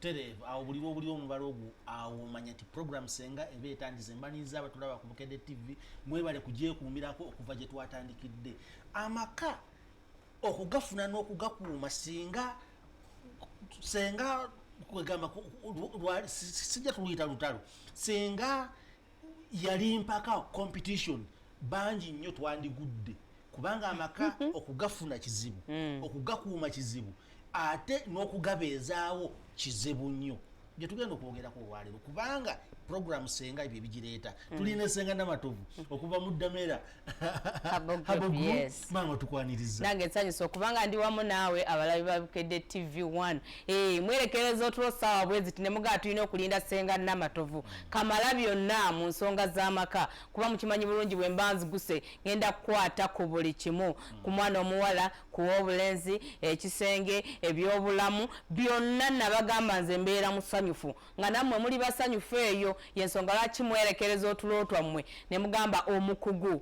terevu awo buli omubalo ogwo awo manya nti program senga ebe etandize mbaniza abatulaba ku Bukedde TV mwebale kugyekuumirako okuva gye twatandikidde amaka okugafuna n'okugakuuma singa kwegamba sijja tuluyita lutalo senga yali mpaka competition bangi nnyo twandigudde kubanga amaka okugafuna kizibu okugakuuma kizibu ate n'okugabeezaawo kizibu nnyo gye tugenda okwogerako olwaleero kubanga program senga ebyo ebigireeta tulina Senga Namatovu okuva mu Ddamera mama tukwaniriza nange nsanyusa okubanga ndi wamu naawe abalabi ba Bukedde TV1 mwerekereza otulo saawa bwezi tinemugaa tulina okulinda Senga Namatovu kamala byonna mu nsonga z'amaka kuba mukimanyi bulungi bwe mba nziguse ngenda kukwata ku buli kimu ku mwana omuwala ku w'obulenzi ekisenge ebyobulamu byonna nabagamba nze mbeera musanyufu nga nammwe muli basanyufu eyo yensonga lwaki mwerekereza otulo twammwe ne mugamba omukugu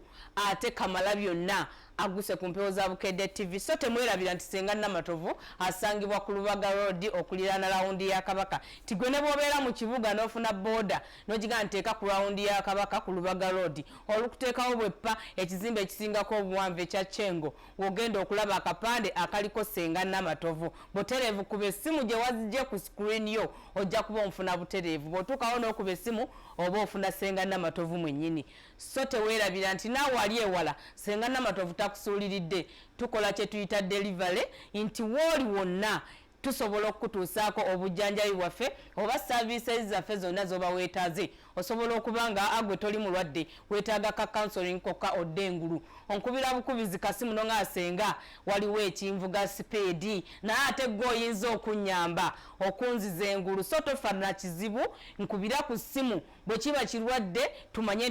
ate kamala byonna aguse ku mpewo za Bukedde TV so temwerabira nti Senga Namatovu asangibwa ku Lubaga Road okuliraana lawundi ya Kabaka tigwe ne bwobeera mu kibuga n'ofuna boda n'ogiga nteeka ku lawundi ya Kabaka ku Lubaga Road olukuteekawo bweppa ekizimbe ekisingako obuwanvu ekya Kyengo wogenda okulaba akapande akaliko Senga Namatovu butereevu kuba essimu gye wazijje ku screen yo ojja kuba omufuna butereevu bw'otuukawo n'okuba essimu oba ofuna Senga Namatovu mwennyini so teweerabira nti naawe ali ewala Senga Namatovu takusuuliridde tukola kye tuyita delivery nti wooli wonna tusobola okutuusaako obujjanjabi bwaffe oba services zaffe zonna zoba weetaaze osobola okuba nga agwe toli mulwadde weetaaga ka counseling kokka odde engulu onkubira bukubizi kasimu no nga Senga waliwo ekinvuga speedi naye ate gwe oyinza okunnyamba okunziza engulu so tofaana kizibu nkubira ku ssimu bwe kiba kirwadde tumanye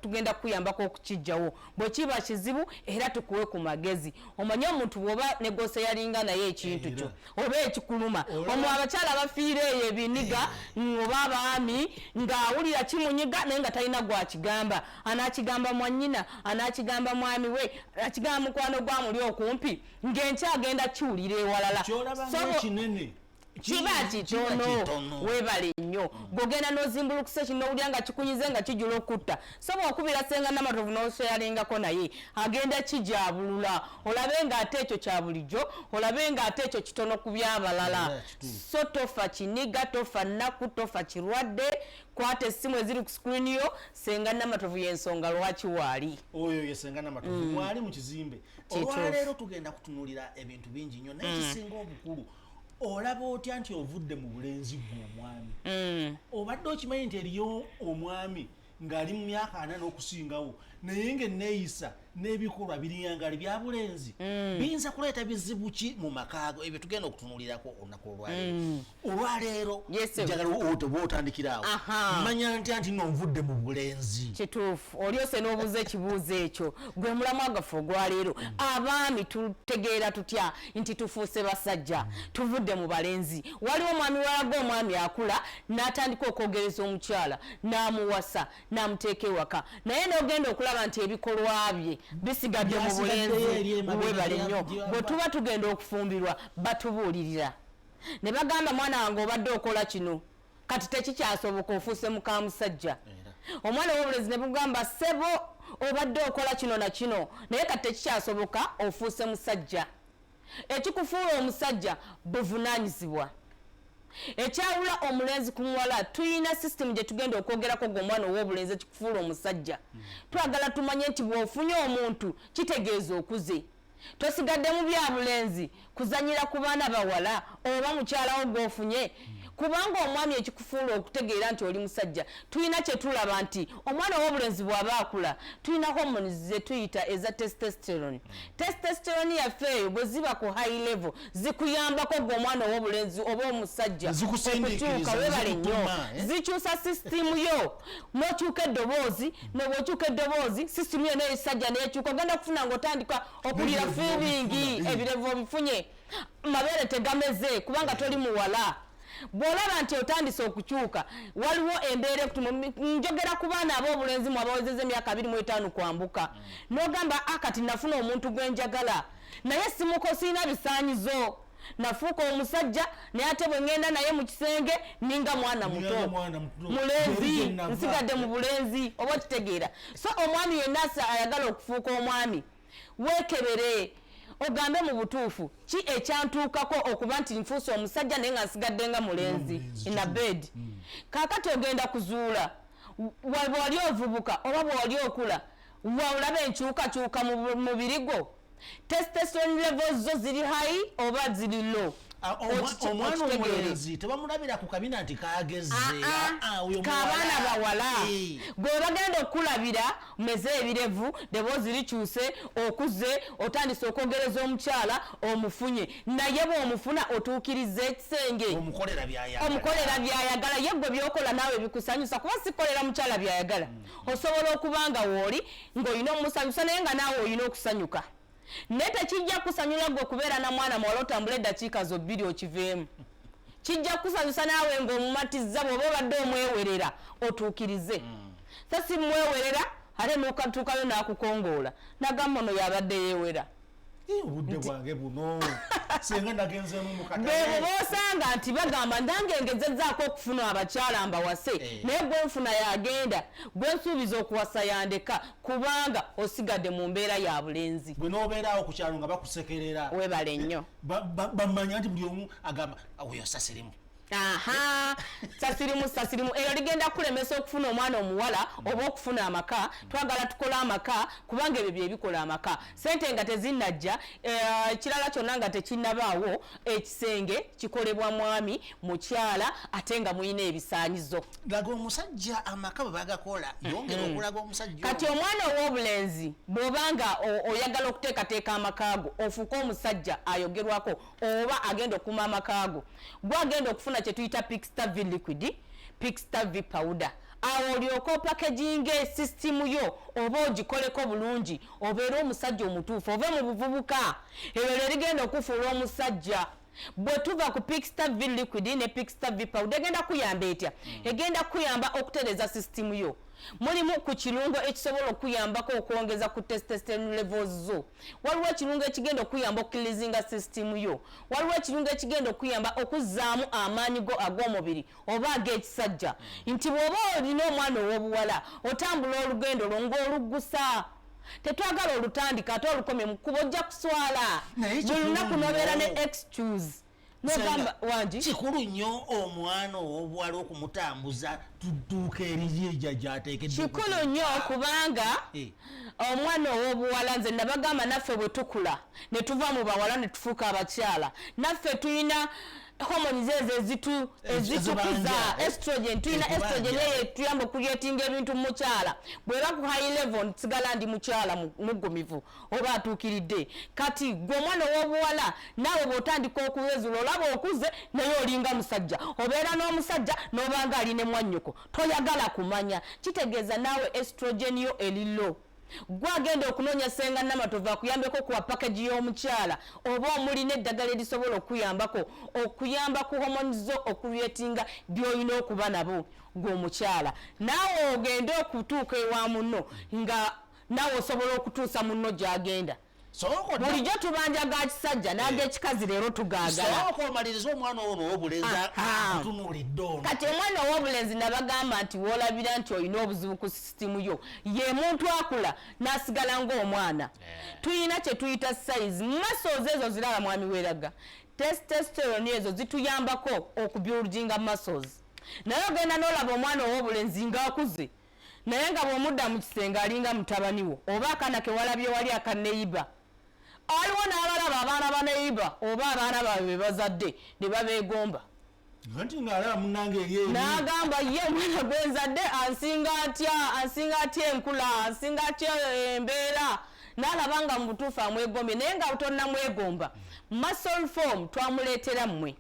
tugenda kuyambako okukijjawo bwe kiba kizibu era tukuwe ku magezi omanye omuntu bw'oba negose yalinga naye ekintu kyo oba ekikuluma omwo abakyala bafiire eyo ebiniga oba abaami ng'awulira kimunyiga naye nga talina gwakigamba anaakigamba mwannyina anaakigamba mwami we anakigamba mukwano gwamuli okumpi ng'enkyagenda kiwulira ewalala kiba kitono webale nnyo gogenda n'ozimbulukuse kino owulira nga kikunyize nga kijula okutta so bw'okubira Senga Namatovu n'oseyalingako naye agenda kijabulula olabe ng'ate ekyo kya bulijjo olabe ng'ate ekyo kitono ku by'abalala so tofa kiniga tofa nnaku tofa kirwadde kwata essimu eziri ku screen yo Senga Namatovu y'ensonga lwaki waali oyo ye Senga Namatovu mwali mu kizimbe olwaleero tugenda kutunuulira ebintu bingi nnyo naye kisinga obukulu olaba otya nti ovudde mu bulenzi gwe omwami obadde okimanyi nti eriyo omwami ng'ali mu myaka 4 n'okusingawo naye ng'enneeyisa n'ebikolwa birinyangali bya bulenzi biyinza kuleeta bizibu ki mu makaago ebyo tugenda okutunuulirako olunaku olwaleero njagala oba otandikiraawo manya ntya nti nonvudde mu bulenzi kituufu olyose n'obuuza ekibuuzo ekyo gwe mulamwa gaffe ogwaleero abaami tutegeera tutya nti tufuuse basajja tuvudde mu balenzi waliwo omwami walaga omwami akula n'atandika okwogereza omukyala n'amuwasa n'amuteeka ewaka naye n'ogenda okulaba nti ebikolwa bye bisigadde mu bulenzi webale nnyo bwe tuba tugenda okufumbirwa batubuulirira ne bagamba mwana wange obadde okola kino kati tekikyasoboka ofuuse muka musajja omwana w'obulenzi ne bugamba ssebo obadde okola kino na kino naye kati tekikyasoboka ofuuse musajja ekikufuula omusajja buvunaanyizibwa ekyawula omulenzi ku muwala tuyina system gye tugenda okwogerako gwe omwana ow'obulenzi ekikufuula omusajja twagala tumanye nti bw'ofunye omuntu kitegeeza okuze tosigadde mu bya bulenzi kuzanyira ku baana bawala oba mukyalawo gw'ofunye kubanga omwami ekikufuula okutegeera nti oli musajja tuyina kye tulaba nti omwana ow'obulenzi bw'aba akula tuyina hormones ze tuyita eza testosterone yaffe eyo bwe ziba ku high level zikuyambako gwe omwana ow'obulenzi oba omusajja okukyuka webale nnyo zikyusa sisitimu yo n'okyuka eddoboozi nebw'okyuka eddoboozi sisitimu yo n'ebisajja n'ekyuka ogenda kufuna ng'otandika okulira feebingi ebirevu obifunye mabeere tegameze kubanga toli muwala bw'olaba nti otandise okukyuka waliwo embeera njogera ku baana ab'obulenzi mu abawezezza emyaka 25 kwambuka n'ogamba akati nafuna omuntu gwe njagala naye simuko sirina bisaanyizo nafuuka omusajja naye ate bwe ngenda naye mu kisenge ninga mwana muto mulenzi nsigadde mu bulenzi oba okitegeera so omwami yenna ayagala okufuuka omwami weekebere ogambe mu butuufu ki ekyantuukako okuba nti nfuuse omusajja naye nga nsigadde nga mulenzi ina bed kaakati ogenda kuzuula wali ovubuka oba bw'oli okula waolaba enkyukakyuka mu mubiri gwo testosterone levels zo ziri high oba ziri low omwana omulenzi tebamulabira ku kabina nti kageze kaabaana bawala gwe bagenda okukulabira meze ebirevu deboozi likyuse okuze otandise okwogereza omukyala omufunye naye bw'omufuna otuukiriza ekisenge omukolera byayagala ye gwe byokola naawe bikusanyusa kuba sikolera mukyala byayagala osobola okuba nga wooli ng'olina omusanyusa naye nga naawe olina okusanyuka naye tekijja kusanyula gwe okubeera na mwana muwala otambula eddakiika zo 2 okiveemu kijja kusanyusa naawe ng'omumatizza bw'oba obadde omwewerera otuukirize so si mwewerera ate n'okatuukayo n'akukongoola nagamba ono yabadde yeewera obudde bwange buno singa nagenzeemu mukatale bebo boosanga nti bagamba ndange engezezzaako okufuna abakyala mbawase naye gwe nfuna yagenda gwe nsuubiza okuwasa yandeka kubanga osigadde mu mbeera ya bulenzi gwe n'obeeraawo ku kyalo nga bakusekerera webale nnyo bamanya nti buli omu agamba oyo sasirimu sasirimu eryo ligenda kulemesa okufuna omwana omuwala oba okufuna amaka twagala tukole amaka kubanga ebyo byebikola amaka sente nga tezinnajja ekirala kyonna nga tekinnabaawo ekisenge kikolebwa mwami mukyala ate nga muyina ebisaanyizo laga omusajja amaka bwe bagakola yongera okulaga omusajja kati omwana ow'obulenzi bw'obanga oyagala okuteekateeka amakaago ofuuka omusajja ayogerwako oba agenda okuma amakaago gwe agenda okufuna kyetuyita Pixstar V liquid Pixstar V powder awo olyoka opackaging system yo oba ogikoleko bulungi obeera omusajja omutuufu ove mu buvubuka ebyo ligenda okufuula omusajja bwe tuva ku Pixstar V liquid ne Pixstar V powder egenda kuyamba etya egenda kuyamba okutereza system yo mulimu ku kirungo ekisobola okuyambako okwongeza ku testosterone levels zo waliwo ekirungo ekigenda okuyamba okukilizinga system yo waliwo ekirungo ekigenda okuyamba okuzzaamu amaanyi go ag'omubiri oba ag'ekisajja nti bw'oba olina omwana ow'obuwala otambula olugendo lwo ng'oluggusa tetwagala olutandika ate olukomye mu kkubo ojja kuswala buli lunaku n'obeera ne excuse nogamba wangi kikulu nnyo omwana ow'obuwala okumutambuza tutuuka erijja gyateekeddwa kikulu nnyo kubanga omwana ow'obuwala nze nabagamba naffe bwe tukula ne tuva mu bawala ne tufuuka abakyala naffe tulina hormones ezo ezitukuza estrogen tulina estrogen eyo tuyamba okuyetinga ebintu mu mukyala bw'eba ku high level nsigala ndi mukyala mugumivu oba atuukiridde kati gwe omwana ow'obuwala naawe bw'otandika okuwezula olaba okuze naye olinga musajja obeera n'omusajja n'obanga ali ne mwannyoko toyagala kumanya kitegeeza naawe estrogen yo erilo gwagenda okunoonya senga namatovu akuyambeko kuwa package y'omukyala oba omulina eddagala erisobola okuyamba ku hormones zo okuyetinga by'olina okuba nabo gw'omukyala naawe ogende okutuuka ewa munno nga naawe osobola okutuusa munno gy'agenda bulijjo tubanja ga kisajja n'ag'ekikazi leero tugaagala omaliriza omwana owo n'ow'obulenzi atunuulidde ono kati omwana ow'obulenzi nabagamba nti woolabira nti olina obuzibu ku sisitimu yo ye muntu akula n'asigala ng'omwana tuyina kye tuyita size muscles ezo ziraba mwami weeraga testosterone ezo zituyambako okubyulujinga muscles naye ogenda n'olaba omwana ow'obulenzi ng'akuze naye nga bw'omudda mu kisenge alinga mutabani wo oba akaana ke walabye wali akaneyiba aliwo n'abalaba abaana baneyiba oba abaana baabwe bazadde ne babeegomba n'agamba ye omwana gwenzadde ansinga atya enkula ansinga atya embeera n'alaba nga mu butuufu amwegombye naye nga tonnamwegomba muscle form twamuleetera mmwe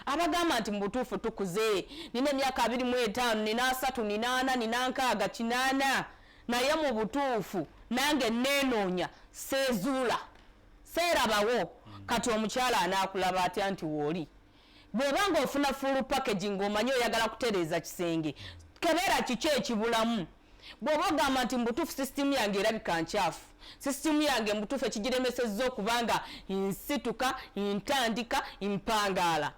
abagamba nti mu butuufu tukuze nina emyaka 25 nina 3 nina 4 nina 6 8 naye mu butuufu nange neenoonya seezuula seerabawo kati omukyala anaakulaba atya nti wooli bw'obanga ofuna full packaging ng'omanyi oyagala kutereeza kisenge kebeera kiki ekibulamu bw'oba ogamba nti mbutuufu sisitimu yange erabika nkyafu sisitimu yange mbutuufu ekigiremesezza okubanga nsituka ntandika mpangaala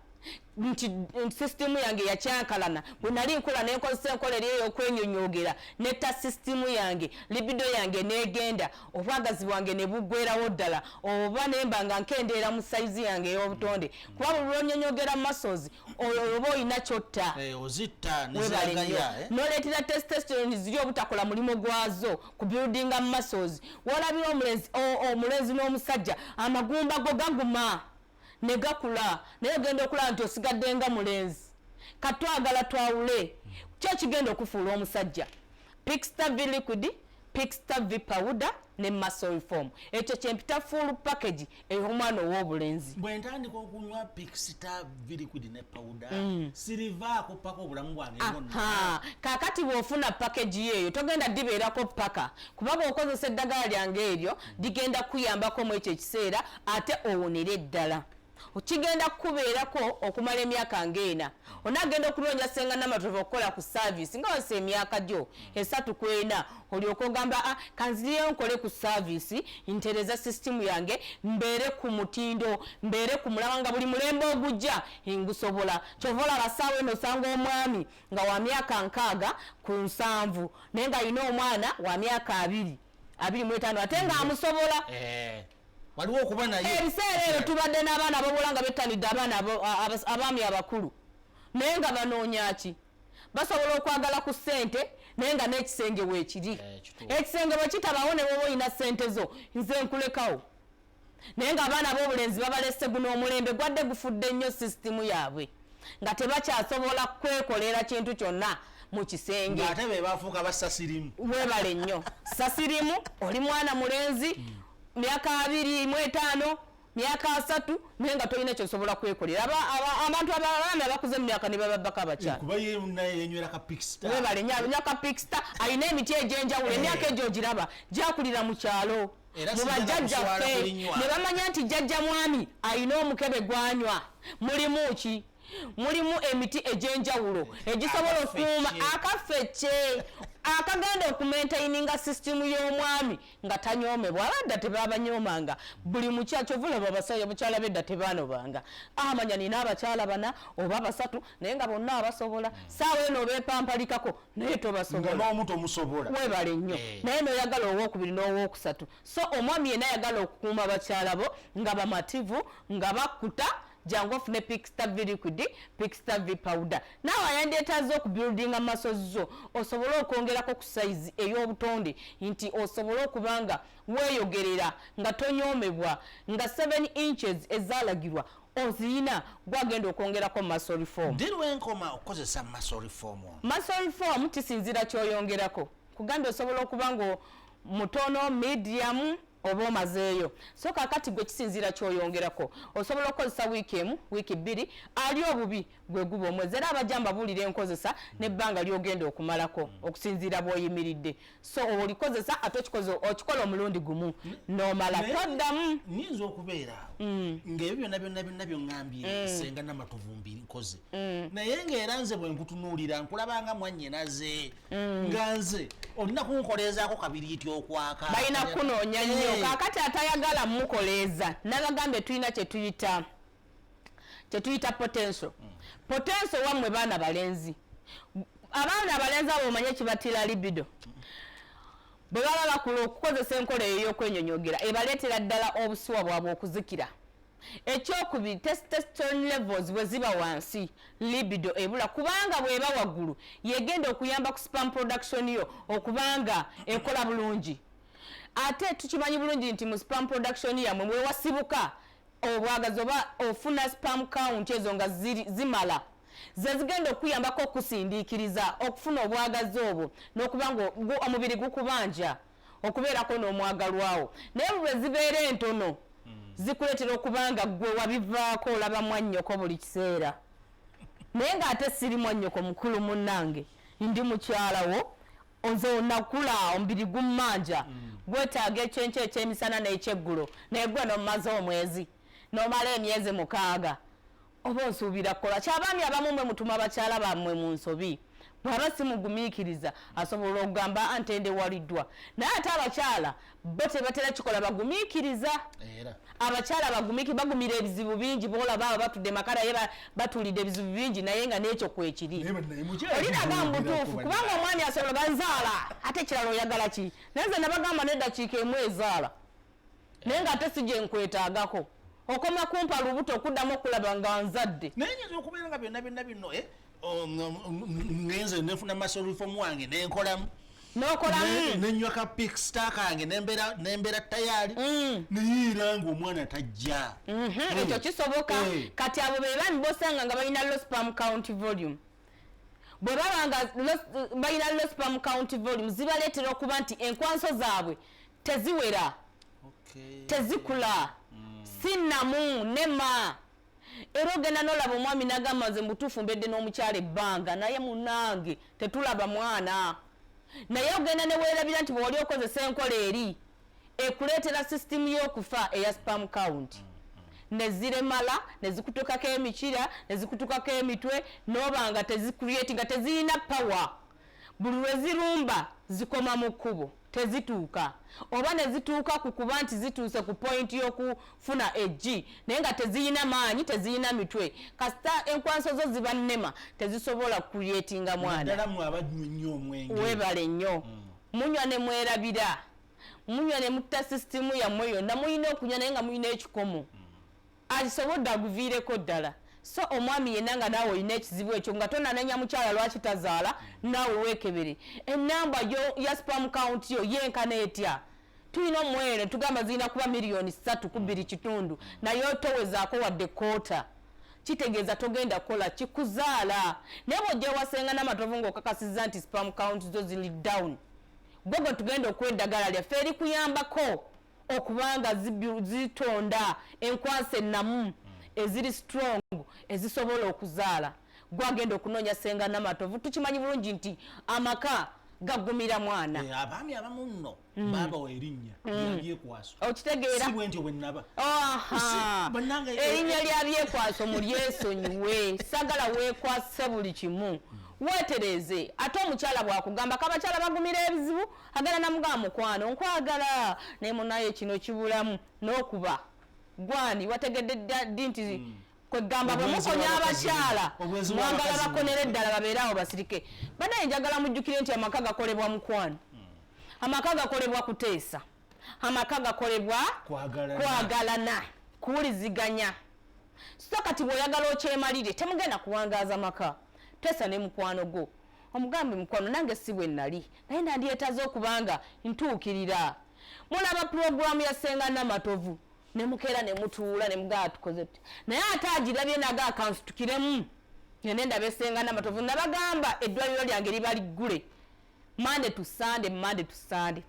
nti sisitimu yange yakyankalana bwe nali nkola nenkozesa enkola eri ey'okwenyonyogera netta sisitimu yange libido yange negenda obwagazi bwange ne buggwerawo ddala oba nemba nga nkendeera mu sayizi yange ey'obutonde kuba buli lwonyonyogera muscles oba olina kyotta ozitta noleetera testosterone ziri obutakola mulimo gwazo ku buildinga muscles wolabira omulenzi n'omusajja amagumba go gaguma ne gakula naye ogenda okulaba nti osigadde nga mulenzi katwagala twawule kyo kigenda okufuula omusajja Pixstar V liquid Pixstar V powder ne muscle reform ekyo kyempita full package ey'omwana ow'obulenzi bwe ntandika okunywa Pixstar V liquid ne powder sirivaako paka obulamu bwange kaakati bw'ofuna package yeeyo togenda dibeerako paka kuba bw'okozesa eddagala lyange eryo ligenda kuyambako mu ekyo ekiseera ate owonere ddala okigenda kubeerako okumala emyaka ng'ena onagenda okulonja senga namatovu okukola ku service nga wasa emyaka gyo 3 ku 4 olyoka ogamba kanziriyo nkole ku service ntereza system yange mbeere ku mutindo mbeere ku mulaba nga buli mulembe ogujja ngusobola kyovola basaawe nosanga omwami nga wa myaka 6 ku 7 naye nga alina omwana wa myaka 25 ate nga amusobola waliwo okuba naye ebiseera ebyo tubadde n'abaana abobola nga bettanidde abaana abaami abakulu naye nga banoonya ki basobola okwagala ku ssente naye nga n'ekisenge weekiri ekisenge bwe kitabawo ne bwoba olina ssente zo nze nkulekawo naye nga abaana b'obulenzi babalese guno omulembe gwadde gufudde nnyo sisitimu yaabwe nga tebakyasobola kwekolera kintu kyonna mu kisenge ate be bafuuka basasirimu weebale nnyo sasirimu oli mwana mulenzi myaka 25 myaka 3 naye nga tolina kyosobola kwekolera abantu abaami abakuze mu myaka ne bababaka abakyala kuba yenywera ka Pixstar webale nya ka Pixstar alina emiti egyenjawulo emyaka egyo ogiraba gyakulira mu kyalo mu bajjajjaffe ne bamanya nti jjajja mwami alina omukebe gwanywa mulimu ki mulimu emiti egyenjawulo egisobola okuuma akafecce akagenda okumaintaininga sisitimu y'omwami nga tanyoomebwa abadda tebabanyomanga buli mukyala kyovulaba abasajja abakyala bedda tebanobanga amanya nina abakyala 4 oba 3 naye nga bonna abasobola saawa eno obeepampalikako naye tobasobola n'omuntu omusobola webale nnyo naye noyagala owokubiri n'owokusatu so omwami yena ayagala okukuuma abakyala bo nga bamativu nga bakuta jangu ofune Pixstar V liquid Pixstar V powder naawe ayandeetaza okubuildinga muscles zo osobole okwongerako ku size ey'obutonde nti osobole okubanga weeyogerera nga tonyoomebwa nga 7 inches ezaalagirwa oziyina gwagenda okwongerako muscle reform ddi lwenkoma okukozesa muscle reform muscle reform kisinzira kyoyongerako kugambye osobola okuba nga mutono medium oba omazeeyo so kakati gwe kisinzira kyoyongerako osobola okukozesa wiiki emu wiiki 2 ali obubi gwe guba omwezi era abajjamba bulira enkozesa n'ebbanga lyogenda okumalako okusinziira bw'oyimiridde so olikozesa ate okikola omulundi gumu n'omala toddamu nyinza okubeera ng'ebyo byonna byoŋŋambye senga namatovu mbiri nkoze naye ng'era nze bwe nkutunuulira nkulabanga mwannyinaze nga nze olina kunkoleezaako kabiriiti okwaka balina kunoonya nnyo kakati atayagala mukoleeza nabagambe tulina kyetuyita potential wammwe baana balenzi abaana abalenzi abo omanye kibatira libido bwe baba bakula okukozesa enkola eyo ey'okwenyonyogera ebaleetera ddala obusuwa bwabwe okuzikira ekyokubiri testosterone levels bwe ziba wansi libido ebula kubanga bweba waggulu yegenda okuyamba ku sperm production yo okubanga ekola bulungi ate tukimanyi bulungi nti mu sperm production yammwe mwewasibuka obwagazi oba ofuna sperm count ezo nga zimala zigenda okuyambako okusindiikiriza okufuna obwagazi obwo n'okubanga omubiri gukubanja okubeerako n'omwagalwawo naye bwe zibeera entono zikuleetera okubanga gwe wabivaako olaba mwannyoko buli kiseera naye ng'ate siri mwannyoko mukulu munnange ndi mukyalawo nze onakula omubiri gummanja gwetaaga ekyenkye ekyemisana n'ekyeggulo naye gwe nomumaze omwezi nomala emyezi 6 oba onsuubira kukola kyabaami abamu mwe mutuma abakyala bammwe mu nsobi bwaba simugumiikiriza asobola okugamba antende waliddwa naye ate abakyala bo tebatera kikola bagumiikiriza abakyala bagumira ebizibu bingi boolaba abo batudde makala ye batulidde ebizibu bingi naye nga n'ekyo kwekiri olinaga mu butuufu kubanga omwami asobola ganzaala ate ekirala oyagala ki naye nze nabagamba n'eddakiika emu ezaala naye ng'ate si gye nkwetaagako okoma kumpa lubuto okuddamu okulaba nga nzadde naye nyinza okubeera nga byonna bino ngenze nefuna muscle reform wange nenkolamu nenywa ka Pixstar kange nembeera tayari neyiira ng'omwana tajja ekyo kisoboka kati abo be bami bosanga nga balina low sperm count volume bwe baba nga balina low sperm count volume zibaleetera okuba nti enkwanso zaabwe teziwera tezikula sinnamu nema era ogenda n'olaba omwami n'agamba nze mutuufu mbedde n'omukyala ebbanga naye munange tetulaba mwana naye ogenda ne weerabira nti bw'oli okozesa enkola eri ekuleetera sisitimu y'okufa eya sperm count ne ziremala ne zikutukako emikira ne zikutukako emitwe n'oba nga tezicreate nga tezirina power buli lwe zirumba zikoma mu kkubo tezituuka oba ne zituuka ku kuba nti zituuse ku point y'okufuna eggi naye nga teziyina maanyi teziyina mitwe kasita enkwanso zo ziba nnema tezisobola kuyetinga mwana webale nnyo munywa ne mwerabira munywa ne mutta sisitimu yammwe yonna muyina okunywa naye nga muyina ekikomo agisobodde aguviireko ddala so omwami yenna nga naawe olina ekizibu ekyo nga tonanenya mukyala lwaki tazaala naawe weekebere ennamba ya sperm count yo yenkana etya tulina omwere tugamba zirina kuba miliyoni 3.2 naye otowezaako wadde koota kitegeeza togenda kukola kikuzaala naye bw'ojja wasenga n'amatovu ng'okakasizza nti sperm count zo ziri down gwe tugenda okuwa eddagala lyaffe erikuyambako okubanga zitonda enkwanso ennamu eziri strong ezisobola okuzaala gwagenda okunoonya senga n'amatovu tukimanyi bulungi nti amaka gagumira mwana abaami abamu nno baabawa erinnya lyabyekwaso okitegeera si bwe ntyo bwe nnaba erinnya lyabyekwaso mulyesonyiwe sagala weekwase buli kimu weetereze ate omukyala bwakugamba kabakyala bagumira ebizibu agenda namugamba mukwano nkwagala naye munaye kino kibulamu n'okuba gwani wategedde ddi nti kwegamba bwe mukonya abakyala mwagala bakonere eddala babeere awo basirike banaye njagala mujjukire nti amaka gakolebwa mukwano amaka gakolebwa kuteesa amaka gakolebwa kwagalana kuwuliziganya so kati bw'oyagala okyemalire temugenda kuwangaaza maka teesa ne mukwano gwo omugambe mukwano nange si bwe nnali naye nandyetaze okubanga ntuukirira mulaba puroguramu yasenga n'amatovu nemukeera nemutuula nemugaa tukoze tuti naye ate agirabye naga akansitukiremu ngende ndabesenga n'amatovu nabagamba eddwaliro lyange liba liggule Monday to Sunday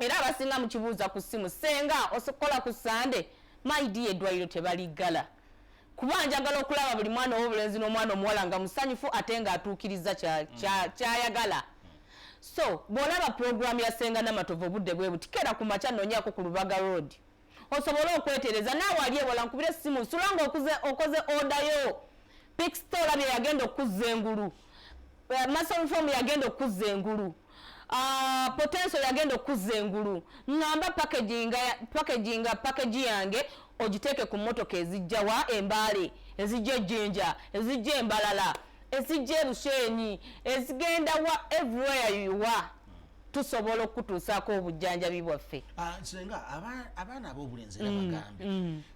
era abasinga mukibuuza ku ssimu senga osokola ku Sunday maidi eddwaliro tebaliggala kuba njagala okulaba buli mwana ow'obulenzi n'omwana omuwala nga musanyufu ate nga atuukiriza kyayagala so bw'olaba puroguramu yasenga n'amatovu obudde bwe buti keera ku makya noonyaako ku Lubaga road osobola okwetereza naawe ali ewala nkubira essimu sulanga okoze odayo Pixstar olabye yagenda okuzza engulu muscle reform yagenda okuzza engulu potential yagenda okuzza engulu ngamba packaging yange ogiteeke ku mmotoka ezijja wa Embale ezijja Ejjinja ezijja Embalala ezijja Bushenyi ezigenda wa everywhere you are tusobola okutuusaako obujjanjabi bwaffe senga abaana ab'obulenzi bagambe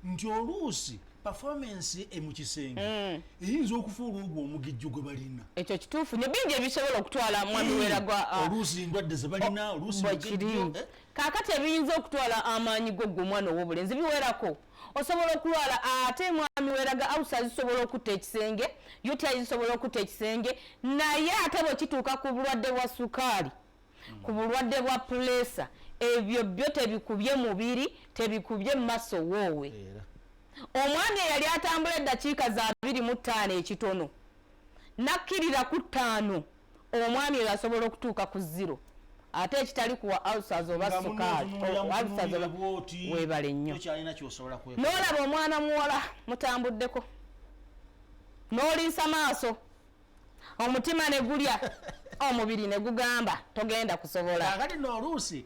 nti oluusi performance mu kisenge eyinza okufuula ogwo omugijjo gwe balina ekyo kituufu ne bingi ebisobola okutwala mwami weragwa oluusi endwadde ze balina oluusi mugijjo kaakati ebiyinza okutwala amaanyi go gwe omwana ow'obulenzi biwerako osobola okulwala ate mwami weraga awusa zisobola okutta ekisenge UTI zisobola okutta ekisenge naye ate bwe kituuka ku bulwadde bwa sukaali ku bulwadde bwa pulesa ebyo byo tebikubye mubiri tebikubye maso woowe omwami eyali atambula eddakiika za 25 ekitono nakkirira ku 5 omwami oyo asobola okutuuka ku 0 ate ekitali kuwa ulcers oba sukaali weebale nnyo n'olaba omwana muwala mutambuddeko n'oliisa maaso omutima ne gulya omubiri ne gugamba togenda kusobola kati n'oluusi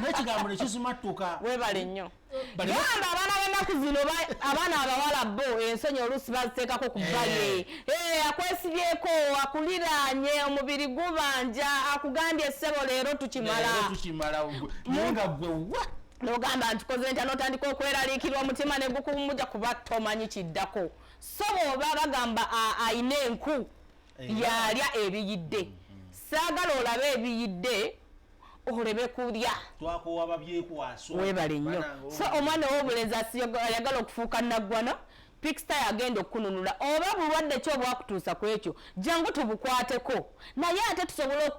n'ekigambo ne kizimattuka weebale nnyo gamba abaana b'ennaku zino abaana abawala bo ensonyi oluusi baziteekako ku bbaye akwesibyeko akuliraanye omubiri gubanja akugambye essebo leero tukimala naye nga gwe wa n'ogamba nti koze ntya n'otandika okweraliikirwa omutima ne gukumuja kuba tomanyi kiddako so bw'oba bagamba ayina enku yalya ebiyidde saagala olabe ebiyidde olebe kulya twakowa babyekwaso weebale nnyo so omwana ow'obulenzi ayagala okufuuka naggwana Pickstar yagenda okununula oba bulwadde ki obwakutuusa ku ekyo jangu tubukwateko naye ate tusobola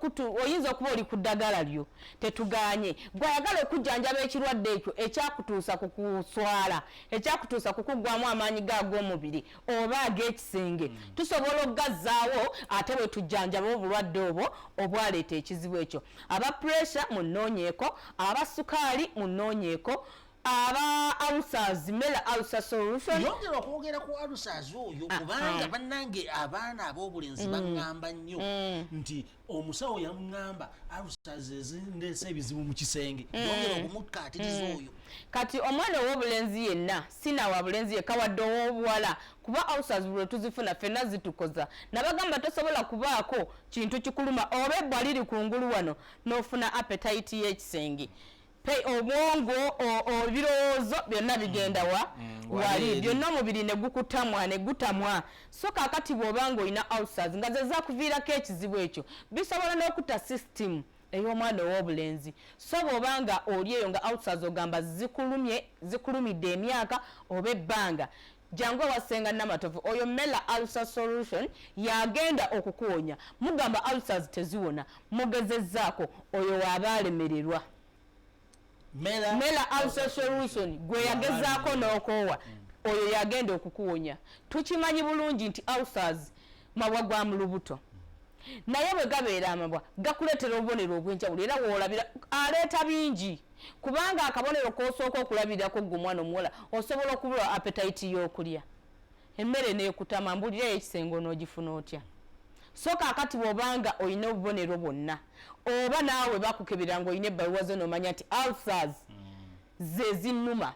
oyinza okuba oli ku ddagala lyo tetuganye gwayagala okujjanjaba ekirwadde ekyo ekyakutuusa ku kuswala ekyakutuusa ku kuggwamu amaanyi g'omubiri oba ag'ekisenge tusobola okugazzaawo ate bwe tujjanjaba obulwadde obwo obwaleeta ekizibu ekyo aba pressure munoonyeeko aba sukaali munoonyeeko aba ulcers mela ulcer solution yongera okwogera ku ulcers oyo kubanga bannange abaana ab'obulenzi baŋŋamba nnyo nti omusawo yamuŋŋamba ulcers ezindeesa ebizibu mu kisenge yongera okumukaatiriza oyo kati omwana ow'obulenzi yenna sinawa bulenzi yekka wadde ow'obuwala kuba ulcers bwe tuzifuna ffenna zitukoza nabagamba tosobola kubaako kintu kikuluma oba ebbwa liri kungulu wano n'ofuna appetite y'ekisenge obwongo ebirowoozo byonna bigenda wali byonna omubiri ne gukutamwa ne gutamwa so kaakati bw'obanga olina ulcers nga ze zakuviirako ekizibu ekyo bisobola n'okutta system ey'omwana ow'obulenzi so bw'obanga oli eyo nga ulcers ogamba zikulumidde emyaka oba ebbanga jangu awasenga namatovu oyo mela ulcer solution yagenda okukuwonya mugamba ulcers teziwona mugezezzaako oyo waaba alemererwa Mela ulcer solution gwe yagezaako n'okoowa oyo yagenda okukuwonya tukimanyi bulungi nti ulcers mabwa gwa mu lubuto naye bwe gabeera amabwa gakuleetera obubonero obw'enjawulo era woolabira aleeta bingi kubanga akabonero k'osooka okulabirako gwe omwana omuwala osobola okubula appetite y'okulya emmere neekutama mbulira ekisenge onoogifuna otya so kaakati bw'obanga olina obubonero bwonna oba naawe bakukebera ng'olina ebbaluwa zo n'omanya nti ulcers ze zinnuma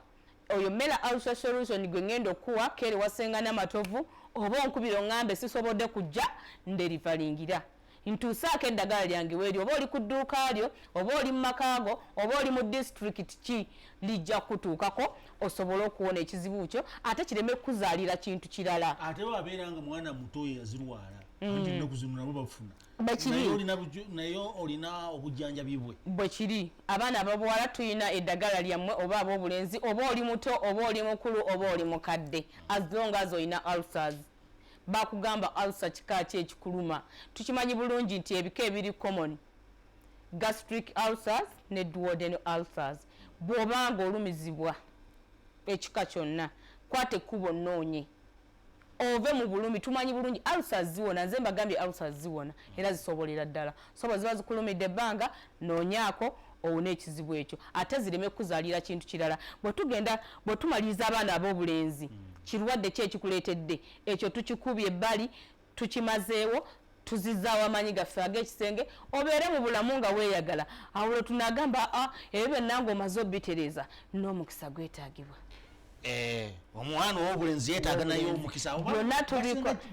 oyo mela ulcer solution gwe ngenda okuwa kere wasenga n'amatovu oba onkubira oŋŋambe sisobodde kujja nderivalingira ntuusaako eddagala lyange weeri oba oli ku dduuka lyo oba oli mu makaago oba oli mu district ki lijja kutuukako osobole okuwona ekizibu kyo ate kireme kukuzaalira kintu kirala ate wabeera nga mwana muto yazirwala ennaku zino nabo bafuna naye olina obujjanjabi bwe kiri abaana ababuwala tulina eddagala lyammwe oba ab'obulenzi oba oli muto oba oli mukulu oba oli mukadde as long as olina ulcers bakugamba ulcer kika ki ekikuluma tukimanyi bulungi nti ebika ebiri common gastric ulcers ne duodenal ulcers bw'obanga olumizibwa ekika kyonna kwate ekkubo nnoonye ove mu bulumi tumanyi bulungi ulcers ziwona nze mbagambye ulcers ziwona era zisobolera ddala so bwe ziba zikulumidde ebbanga noonyaako owona ekizibu ekyo ate zireme kukuzaalira kintu kirala bwe tumaliriza abaana ab'obulenzi kirwadde ki ekikuleetedde ekyo tukikubye ebbali tukimazeewo tuzizaawo amaanyi gaffe ag'ekisenge obeere mu bulamu nga weeyagala awo lwe tunagamba ebyo byonna ng'omaze obitereza n'omukisa gwetaagibwa omwana ow'obulenzi yeetaaga naye omukisa byonna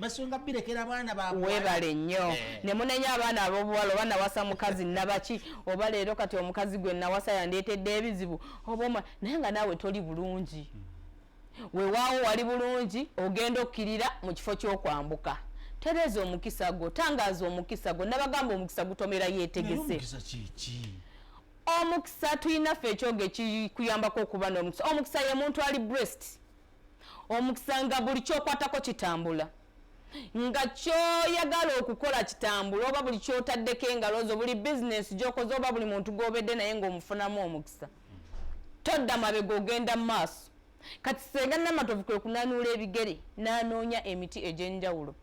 basonga birekera abaana baabwe weebale nnyo ne munenya abaana ab'obuwala oba nawasa mukazi nabaki oba leero kati omukazi gwe nawasa yandeetedde ebizibu oba naye nga naawe toli bulungi weewaawo wali bulungi ogenda okkirira mu kifo ky'okwambuka tereeza omukisa gwo tangaaza omukisa gwo nabagamba omukisa gutomera yeetegese omukisa tulina ffe ekyogo ekikuyambako okuba n'omukisa omukisa ye muntu ali breast omukisa nga buli kyokwatako kitambula nga kyoyagala okukola kitambula oba buli kyotaddeko engalo zo buli bizinesi gyokoze oba buli muntu gw'obedde naye ng'omufunamu omukisa todda mabega ogenda mu maaso kati senga namatovu kwe kunanuula ebigere n'anoonya emiti egy'enjawulo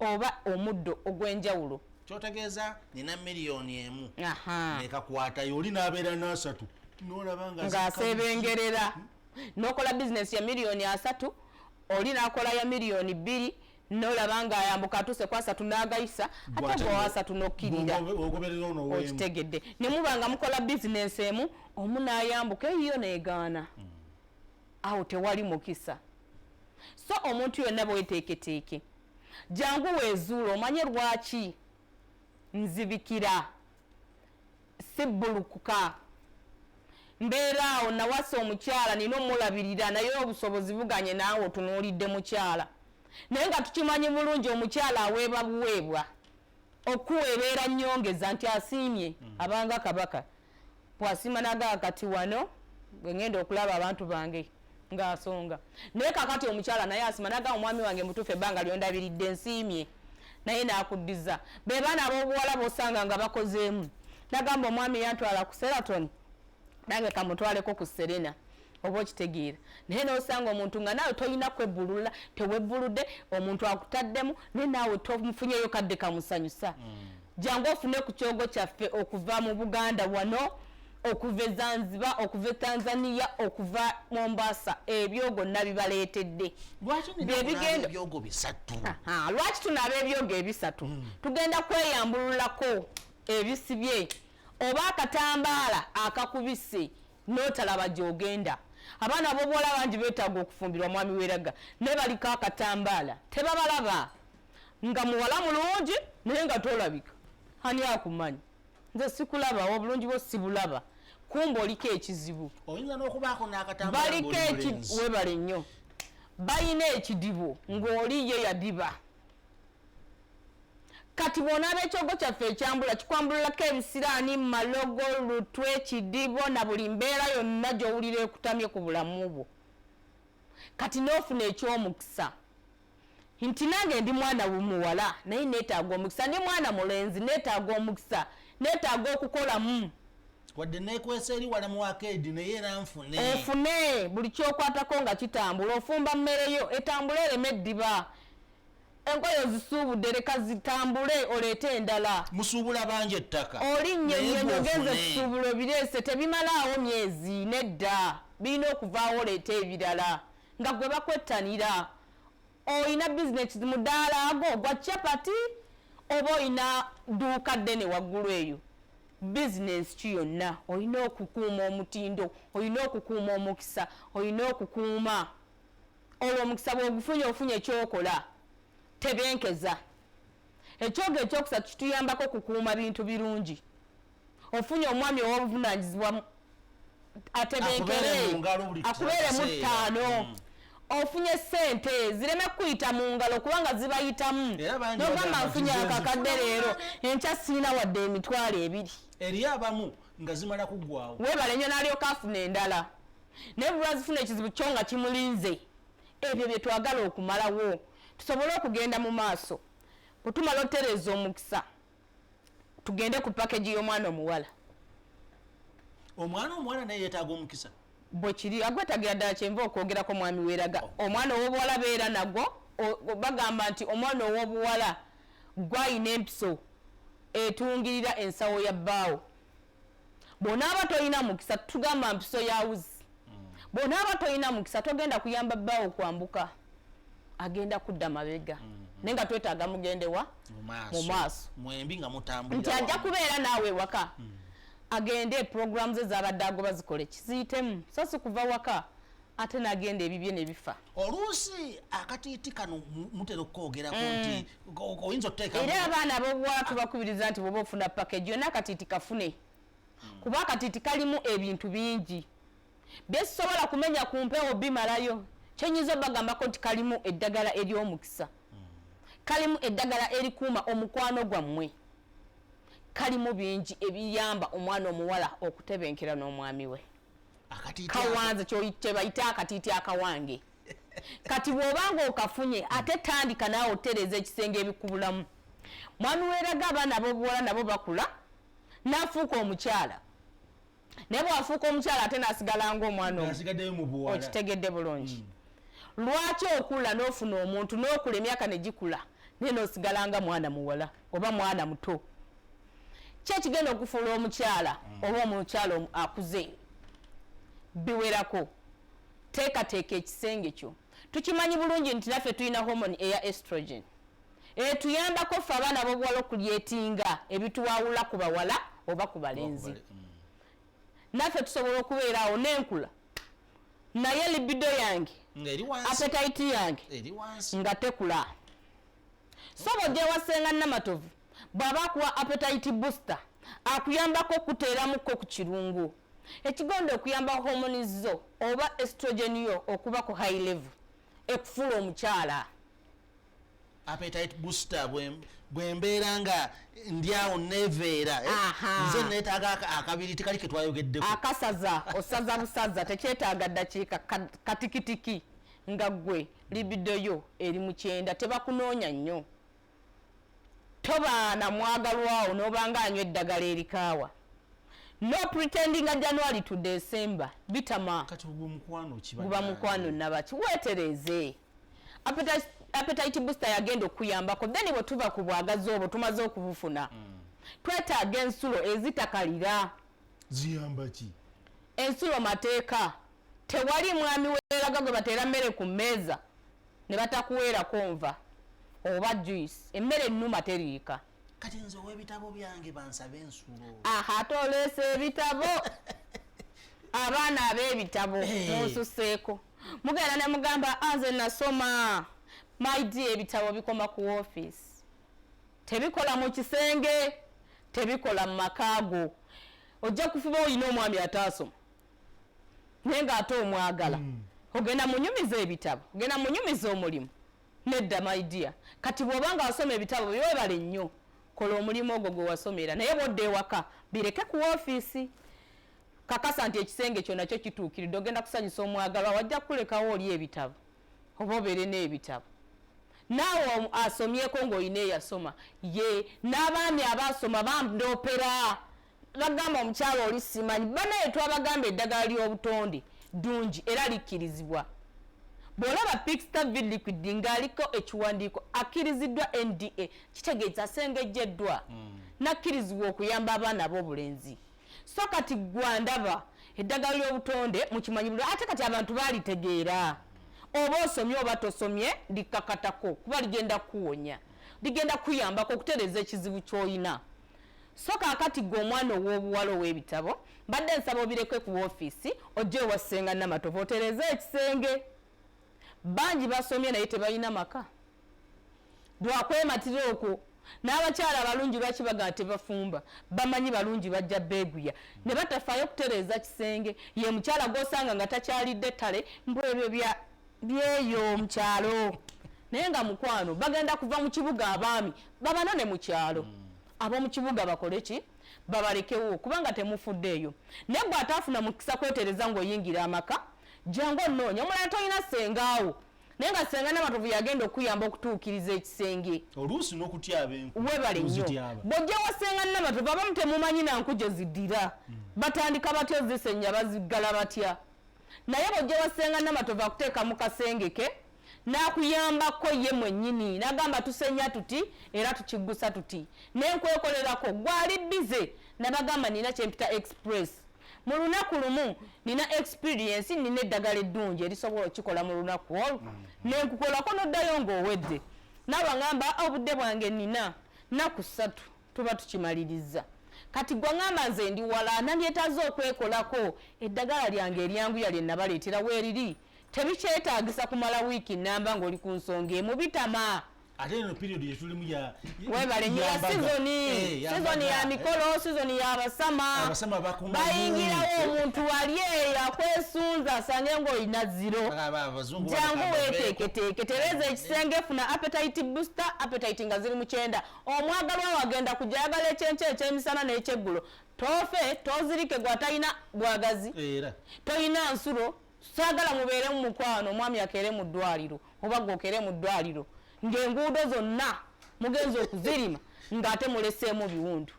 oba omuddo ogw'enjawulo kyotegeeza nina miliyoni emu nekakwatayo oli n'abeera n'asatu nolaba ng'asebengerera n'okola bizinesi ya miliyoni 3 oli n'akola ya miliyoni 2 nolaba nga ayambuka atuse kwasa tunagayisa ate gwawasa tunokkirira okitegedde ne muba nga mukola bizinesi emu omu n'ayambuka eyiyo neegaana awo tewali mukisa. So omuntu yonna bweteeketeeke jangu weezuula omanye lwaki nzibikira sibbulukuka mbeera awo nawasa omukyala nina omulabirira naye obusobozi buganye naawe otunuulidde mukyala naye nga tukimanyi bulungi omukyala aweebwa buweebwa okuweebeera nnyongeza nti asiimye abanga kabaka bw'asiima nagaa kati wano bwe ngenda okulaba abantu bange ng'asonga naye kakati omukyala naye asiima nagaa omwami wange mutuufu ebbanga lyondabiridde nsiimye naye n'akuddiza be baana ab'obuwala b'osanga nga bakozeemu nagamba omwami yantwala ku Seraton nange kamutwaleko ku Serena oba okitegeera naye n'osanga omuntu nga naawe tolina kwebbulula tewebbuludde omuntu akutaddemu naye naawe tomufunyeyo kadde kamusanyusa jangu ofune ku kyogo kyaffe okuva mu Buganda wano okuva e Zanzibar okuva e Tanzania okuva Mombasa ebyogo nabibaleetedde lwaki tunaaba ebyogo ebisatu tugenda kweyambululako ebisibye oba akatambaala akakubise n'otalaba gy'ogenda. Abaana ab'obuwala bangi beetaaga okufumbirwa mwami Weraga ne baliko akatambaala tebabalaba nga muwala mulungi naye nga tolabika ani akumanyi nze sikulaba obulungi bwo sibulaba kumba oliko ekizibu oyinza n'okubaako n'akatambaala baliko webale nnyo balina ekidibo ng'oli ye yadiba kati bw'onaaba ekyogo kyaffe ekyambula kikwambululako ebisiraani malogo lutwe kidibo na buli mbeera yonna gy'owulira ekutamye ku bulamu bwo kati n'ofuna eky'omukisa nti nange ndi mwana w'omuwala naye neetaaga omukisa ndi mwana mulenzi neetaaga omukisa neetaaga okukolamu wadde neekwesa eri wala mu akeedi naye era nfune ofune buli kyokwatako nga kitambula ofumba mmereyo etambule ereme eddiba engoye ozisuubudde leka zitambule oleete endala musuubula bangi ettaka olinnyo ogenze kusuubula bireese tebimalaawo myezi nedda birina okuvaawo oleete ebirala nga gwe bakwettanira oyina bizinesi mu ddaala ago gwa capati oba oyina dduuka ddene waggulu eyo bizinesi ki yonna olina okukuuma omutindo olina okukuuma omukisa olina okukuuma olwo omukisa bw'ogufunye ofunye ekyokola tebenkeza ekyogo ekyokusatu kituyambako kukuuma bintu birungi ofunye omwami ow'obuvunanyizibwa atebenkere akubeere mu ttaano ofunye sente zireme kuyita mu ngalo kubanga zibayitamu nogamba nfunye akakadde leero enkya siina wadde emitwalo ebiri eri abamu nga zimala kuggwawo weebale nnyo n'alyoka afuna endala naye bwe bazifuna ekizibu kyo nga kimulinze ebyo bye twagala okumalawo tusobole okugenda mu maaso bwe tumala otereeza omukisa tugende ku pakeji y'omwana omuwala omwana omuwala naye yeetaaga omukisa bwe kiri agwetagira ddala kyenva okwogerako mwami Weraga omwana ow'obuwala beera nagwo bagamba nti omwana ow'obuwala gwayina empiso etungirira ensawo ya bbaawo bw'onaaba toyina mukisa tugamba mpiso ya wuzi bw'onaaba toyina mukisa togenda kuyamba bbaawo kwambuka agenda kudda mabega naye nga twetaaga mugendewa mu maaso mwembi nga mutambulira nti ajja kubeera naawe waka agende programs ezabadde agoba zikole kiziyitemu so si kuva waka ate nagenda ebibye ne bifa oluusi akatiiti kano mutera okwogerako nti oyinza okuteeka era abaana ab'obuwala tubakubiriza nti bw'oba ofuna package yonna akatiiti kafune kuba akatiiti kalimu ebintu bingi byesobola kumenya ku mpewo bimalayo kyenyinza obagambako nti kalimu eddagala ery'omukisa kalimu eddagala erikuuma omukwano gwammwe kalimu bingi ebiyamba omwana omuwala okutebenkera n'omwami we kawanze kyebayita akatiiti akawange kati bw'obanga okafunye ate tandika naawe otereeza ekisenge ebikubulamu mwami Weraga abaana ab'obuwala nabo bakula n'afuuka omukyala naye bw'afuuka omukyala ate n'asigala ng'omwana okitegedde bulungi lwaki okula n'ofuna omuntu n'okula emyaka ne gikula naye n'osigala nga mwana muwala oba mwana muto kyekigenda okufuula omukyala oba omukyala akuze biwerako teekateeka ekisenge kyo tukimanyi bulungi nti naffe tulina hormone eya estrogen tuyambako ffe abaana b'obuwala okulyetinga ebituwawula ku bawala oba ku balenzi naffe tusobola okubeeraawo n'enkula naye libido yange appetite yange nga tekula so bw'ogyewasenga Namatovu bw'aba akuwa appetite booster akuyambako okuteeramuko ku kirungu ekigonda okuyamba hormones zo oba estrogen yo okuba ku high level ekufuula omukyala appetite booster bwembeera nga ndyawo neveera nze neetaaga akabiri tikali ke twayogeddeko akasaza osaza busaza tekyetaaga ddakiika katikitiki nga ggwe libido yo eri mu 9 tebakunoonya nnyo tobaana mwagalwawo n'obanga anywa eddagala erikaawa no pretending January to December bitama kati guba mukwano nabaki weetereze appetite booster yagenda okuyambako then bwe tuva ku bwagazi obwo tumaze okubufuna twetaaga ensulo ezitakalira ziyamba ki ensulo mateeka tewali mwami weeraga gwe bateera mmere ku mmeeza ne batakuweerako nva oba juice emmere ennuma teriika kati nze ow'ebitabo byange bansabe ensulo toleese ebitabo abaana ab'ebitabo munsuseeko mugenda ne mugamba nze nasoma my dear ebitabo bikoma ku office tebikola mu kisenge tebikola mu makaago ojja kufuba olina omwami ataasoma naye ng'ate omwagala ogenda munyumiza ebitabo ogenda munyumiza omulimu nedda my dear kati bw'obanga wasoma ebitabo byewebale nnyo kola omulimu ogwo gwe wasomera naye bwodda ewaka bireke ku ofiisi kakasa nti ekisenge kyo nakyo kituukiridde ogenda kusanyusa omwagalwa wajja kulekawo oli ebitabo oba obeere n'ebitabo naawe asomyeko ng'olina eyasoma ye n'abaami abaasoma bandoopera bagamba omukyalo oli simanyi banaye twabagamba eddagala ly'obutonde ddungi era likkirizibwa bw'olaba Pixtavid liquid ng'aliko ekiwandiiko akkiriziddwa NDA kitegeeza asengejjeddwa nakkirizibwa okuyamba abaana b'obulenzi so kati gwandaba eddagala ly'obutonde mukimanyi bulungi ate kati abantu baalitegeera oba osomye oba tosomye likakatako kuba ligenda kuwonya ligenda kuyambako okutereeza ekizibu ky'olina so kaakati gwe omwana ow'obuwala ow'ebitabo mbadde nsaba obireke ku ofiisi ojje ewassenga Namatovu otereeze ekisenge bangi basomye naye tebalina maka lwakwematira okwo n'abakyala abalungi lwaki bagaa tebafumba bamanyi balungi bajja beeguya ne batafaayo kutereeza kisenge ye mukyala gw'osanga nga takyalidde ttale mbw ebyo byeyo mu kyalo naye nga mukwano bagenda kuva mu kibuga abaami babanone mu kyalo ab'omu kibuga bakole ki babalekewo kubanga temufuddeeyo naye gwe ataafuna mukisa kwetereza ng'oyingira amaka jangu onnoonya omulala tolina sengaawo naye nga senga Namatovu yagenda okuyamba okutuukiriza ekisenge oluusi n'okutyaba enku webale nnyo bw'ojja wasenga Namatovu abamu temumanyi nanku gye ziddira batandika batya ozisenya baziggala batya naye bw'ojja wasenga Namatovu akuteeka mu kasenge ke n'akuyambako ye mwennyini n'agamba tusenya tuti era tukiggusa tuti n'enkwekolerako gwali bize nabagamba nina kyempita express mu lunaku lumu nina experience nina eddagala eddungi erisobola okikola mu lunaku olwo nenkukolako n'oddayo ng'owedde n'abangamba obudde bwange nina naku 3 tuba tukimaliriza kati gwe ngamba nze ndi wala nandyetaaze okwekolako eddagala lyange eryanguya lye nabaleetera weeriri tebikyetaagisa kumala wiiki namba ng'oli ku nsonga emu bitama ate eno period yetulimu ya webale nnyo ya sizoni ya mikolo sizoni ya abasama bayingirawo omuntu wali eyo akwesunza asange ng'olina 0 jangu weeteeketeeke tereza ekisenge funa appetite booster appetite nga ziri mu 9 omwagalwa wagenda kujayagala ekyenke ekyemisana n'ekyeggulo tofe tozirike gwatalina bwagazi tolina nsulo saagala mubeere mu mukwano omwami akeere mu ddwaliro oba gwokeere mu ddwaliro ng'enguudo zonna mugenza okuzirima ng'ate muleseemu biwundu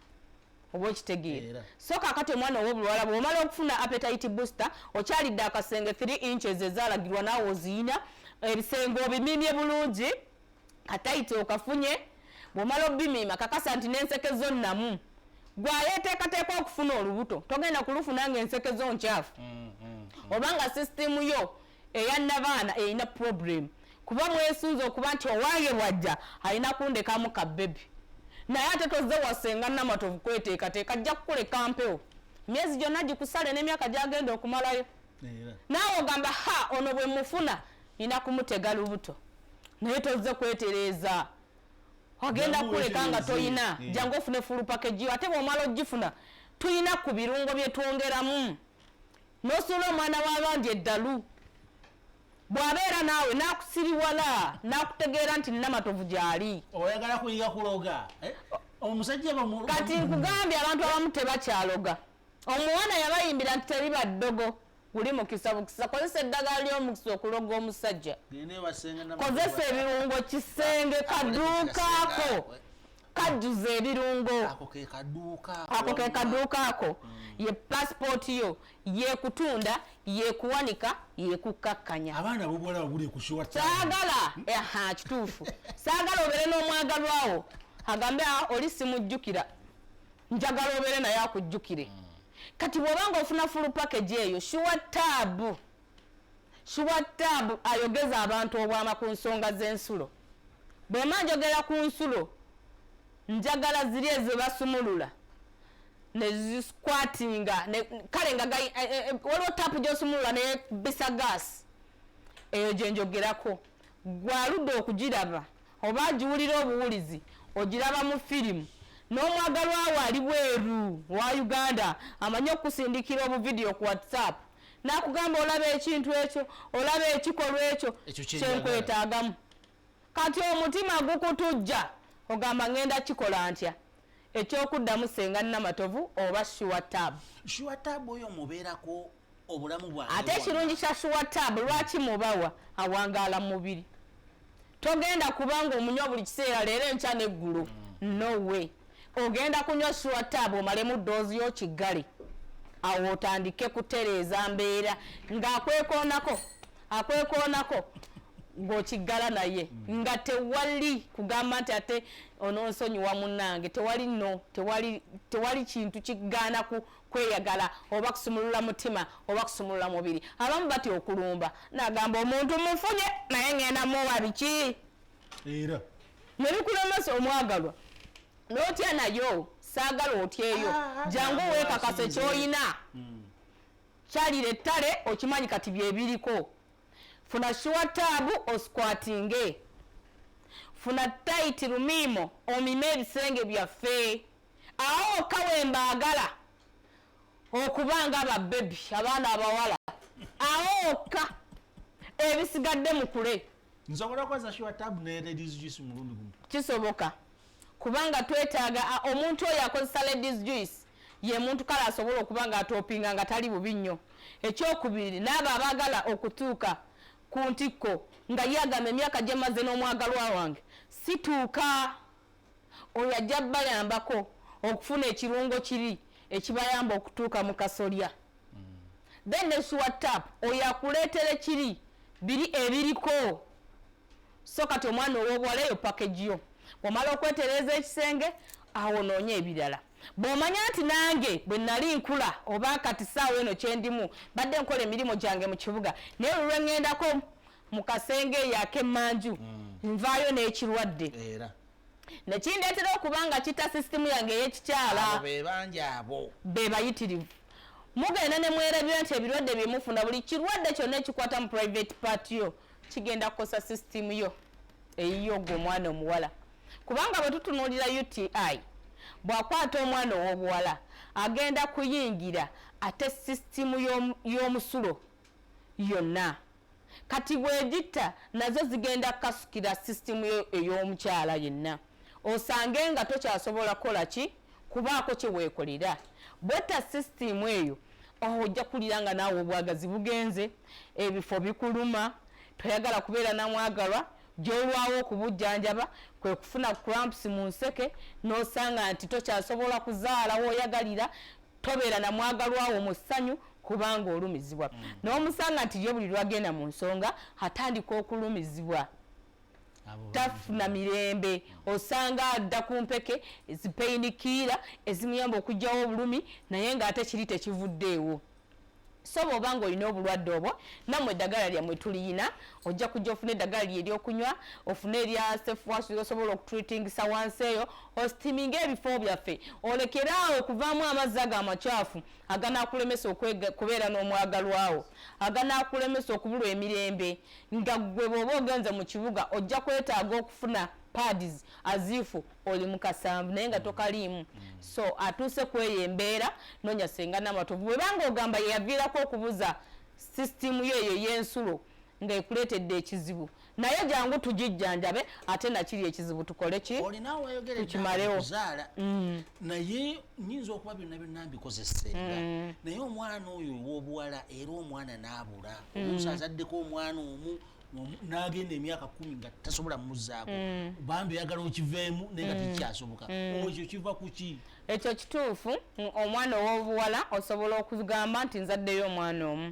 oba okitegeera so kaakati omwana ow'obulwala bw'omala okufuna appetite booster okyalidde akasenge 3 inches ezaalagirwa naawe oziyina ebisenge obimimye bulungi katayite okafunye bw'omala obimiima kakasa nti n'ensekezo nnamu gwayeteekateeka okufuna olubuto togenda kulufuna ng'ensekezo nkyafu obanga sisitimu yo eyannabaana erina problem kuba mwesunze okuba nti owange bwajja alina kundekamu ka bebi naye ate tozze wasenga namatovu kweteekateeka ajja kukuleka mpewo myezi gyonna gikusale n'emyaka gyagenda okumalayo naawe ogamba ha ono bwe mufuna nina kumutega lubuto naye tozze kwetereeza agenda kuleka nga toyina jangu ofune full package ate bw'omala ogifuna tuyina ku birungo bye twongeramu n'osuula omwana w'abandi eddalu bw'abeera naawe n'akusiriwala n'akutegeera nti namatovu gy'ali oyagala kuyiga kuloga omusajja kati nkugambye abantu abamu tebakyaloga omuwana yabayimbira nti teriba ddogo guli mukisa bukisa kozesa eddagala ly'omukisa okuloga omusajja kozesa ebirungo kisenge kaduukaako kajjuza ebirungo ako ke kaduuka ako ye passport yo yekutunda yekuwanika yekukkakkanya abaana bobuwala babuli kushuwa saagala kituufu saagala obeere n'omwagalwawo agambe oli simujjukira njagala obeere naye akujjukire kati bw'obanga ofuna full package eyo shuwa tab ayogeza abantu obwama ku nsonga z'ensulo bwema njogera ku nsulo njagala ziri ezebasumulula nezisquatinga kale nga waliwo tapu gyosumulula nebisa gas eyo gyenjogerako gwaludde okugiraba oba agiwulira obuwulizi ogiraba mu firimu n'omwagalwawo ali bweru wa Uganda amanyi okusindikira obuvidiyo ku WhatsApp n'akugamba olaba ekintu ekyo olaba ekikolwa ekyo kyenkwetaagamu kati omutima gukutujja ogamba ngenda kikola ntya ekyokuddamu senga namatovu oba shuwa tab oyo mubeerako obulamu bwange ate ekirungi kya shuwa tab lwaki mubawa awangaala mu mubiri togenda kubanga omunywa buli kiseera leero enkya n'eggulu no way ogenda kunywa shuwa tab omalemu doozi y'okiggale awo otandike kutereeza mbeera ng'akwekoonako ng'okiggala naye nga tewali kugamba nti ate ononsonyiwa munnange tewali kintu kigaana kweyagala oba kusumulula mutima oba kusumulula mubiri abamu bati okulumba nagamba omuntu mufunye naye ngenda muwa biki era nebikulemesa omwagalwa n'otya nayo saagala otyeyo jangu weekakase kyoyina kyalira ettale okimanyi kati byebiriko funa shuwa tabu osquatinge funa taiti lumimo omime ebisenge byaffe awo kawembaagala okubanga ababebi abaana abawala awo okka ebisigadde mukule nsobola kwaza shuwa tabu ne ladies juice mulundi gumu kisoboka kubanga twetaaga omuntu oyo akozesa ladies juice ye muntu kale asobola okubanga atopinga nga tali bubi nnyo ekyokubiri n'abo abaagala okutuuka ku ntikko nga yagamba emyaka gyemaze n'omwagalwa wange situuka oyo ajja bayambako okufuna ekirungo kiri ekibayamba okutuuka mu kasolya then ne shuwa tap oyo akuleetere kiri biri ebiriko so kati omwana ow'obuwala eyo package yo omala okwetereeza ekisenge awo noonye ebirala bw'omanya nti nange bwe nali nkula oba kati saawa eno kyendimu badde nkola emirimu gyange mu kibuga naye olwe ŋŋendako mu kasenge eyo ak'emmanju nvaayo n'ekirwadde nekindeetera okubanga kita sisitimu yange ey'ekikyala be bayitirivu mugenda ne mwerabira nti ebirwadde bye mufuna buli kirwadde kyonna ekikwata mu private party yo kigenda kukosa sisitimu yo eyiyo gwe omwana omuwala kubanga bwe tutunuulira UTI bw'akwata omwana ow'obuwala agenda kuyingira ate sisitimu y'omusulo yonna kati bwegitta nazo zigenda kasukira sisitimu ey'omukyala yenna osange nga tokyasobola kukola ki kubaako kyeweekolera bwetta sisitimu eyo ojja kulira nga naawe obwagazi bugenze ebifo bikuluma toyagala kubeera namwagalwa gyolwawo okubujjanjaba kwe kufuna cramps mu nseke n'osanga nti tokyasobola kuzaala w'oyagalira tobeera namwagalwawo mu ssanyu kubanga olumizibwa n'omusanga nti ye buli lwagenda mu nsonga atandika okulumizibwa tafuna mirembe osanga adda ku mpeke ezipeyinikiira ezimuyamba okugyawo obulumi naye ng'ate kiri tekivuddeewo so bw'obanga olina obulwadde obwo nammwe eddagala lyammwe tuliyina ojja kujja ofune eddagala lye ery'okunywa ofune erya stefwash osobola okutreatingisa wansi eyo ositiminga ebifo byaffe olekeraawo okuvaamu amazzi ago amakyafu aganaakulemesa okubeera n'omwagalwawo aganaakulemesa okubulwa emirembe nga gwe bw'oba ogenze mu kibuga ojja kwetaaga okufuna pads azifu oli mu kasanvu naye nga tokaliimu so atuuse kweyo embeera noonya Ssenga Namatovu bwebanga ogamba yeyaviirako okubuza sisitimu yeeyo y'ensulo nga ekuleetedde ekizibu naye jangu tugijjanjabe ate nakiri ekizibu tukole ki tukimalewo naye nyinza okuba byonna byonna mbikozesenga naye omwana oyo ow'obuwala era omwana n'abula oluusi azaddeko omwana omu n'agenda emyaka 10 nga tasobola muzzaako bambi oyagala okiveemu naye nga tikyasoboka ekyo kiva ku ki ekyo kituufu omwana ow'obuwala osobola okugamba nti nzaddeyo omwana omu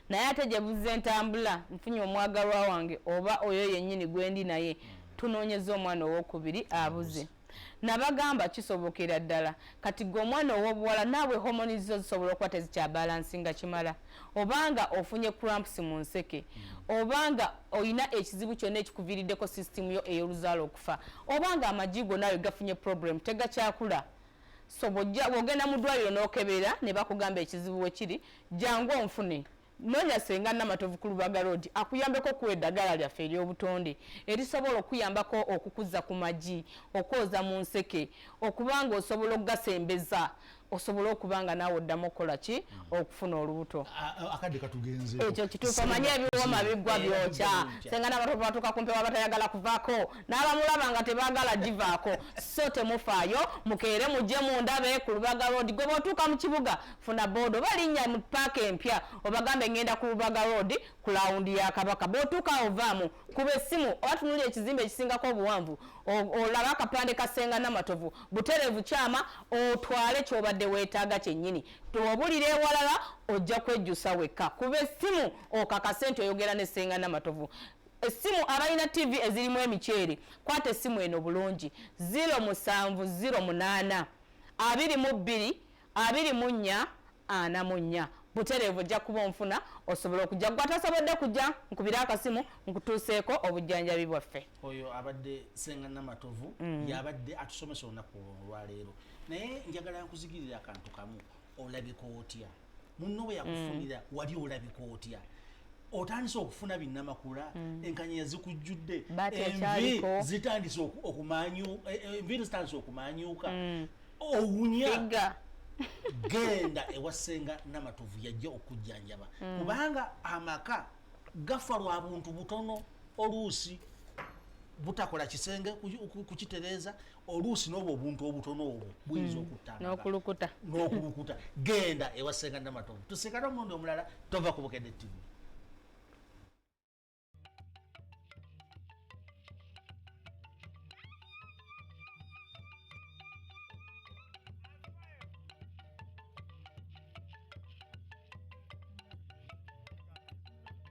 naye ate gye buzza entambula nfunye omwagalwa wange oba oyo yennyini gwendi naye tunoonyeza omwana ow'okubiri abuze nabagamba kisobokera ddala kati gwe omwana ow'obuwala naawe homoni zo zisobola okuba tezikyabalansinga kimala obanga ofunye cramps mu nseke obanga olina ekizibu kyonna ekikuviiriddeko sisitimu yo ey'oluzaala okufa obanga amagi go naawe gafunye problem tegakyakula so bw'ogenda mu ddwaliro n'okebera ne bakugamba ekizibu we kiri jangu onfune noonya Ssenga Namatovu ku Lubaga Road akuyambeko okuwa eddagala lyaffe ery'obutonde erisobola okuyambako okukuza ku magi okwoza mu nseke okubanga osobola okugasembeza osobola okubanga naawe oddamu okukola ki okufuna olubuto akadde katugenze ekyo kituufu omanye ebiwooma biggwa byokya Ssenga Namatovu batuuka kumpe wabatayagala kuvaako n'abamulaba nga tebaagala givaako so temufaayo mukeere mujje mundabe ku Lubaga Road gwe bw'otuuka mu kibuga funa boodo balinnya mu paaka empya obagambe ngenda ku Lubaga Road ku lawundi ya Kabaka bw'otuuka ovaamu kuba essimu oba tunulira ekizimbe ekisingako obuwanvu olaba akapande ka Ssenga Namatovu butereevu kyama otwale ky'obadde weetaaga kyennyini tobulira ewalala ojja kwejjusa wekka kuba essimu okakase nti oyogera ne Ssenga Namatovu essimu abalina TV ezirimu emiceere kwata essimu eno bulungi 0708 22 24 44 butereevu ojja kuba onfuna osobola okujja gwatasobodde kujja nkubira akasimu nkutuuseeko obujjanjabi bwaffe oyo abadde Ssenga Namatovu yabadde atusomesa olunaku olwaleero naye njagala nkuzigirira akantu kamu olabika otya munno bwe yakufunira wali olabika otya otandise okufuna binnamakula enkanya zikujjudde envi zitandise okumanyuuka owunya genda ewa Ssenga Namatovu yajja okujjanjaba kubanga amaka gafa lwa buntu butono oluusi butakola kisenge kukitereeza oluusi n'obwo obuntu obutono obwo buyinza n'okulukuta genda ewa Ssenga Namatovu tusekera omundi omulala tova ku Bukedde TV.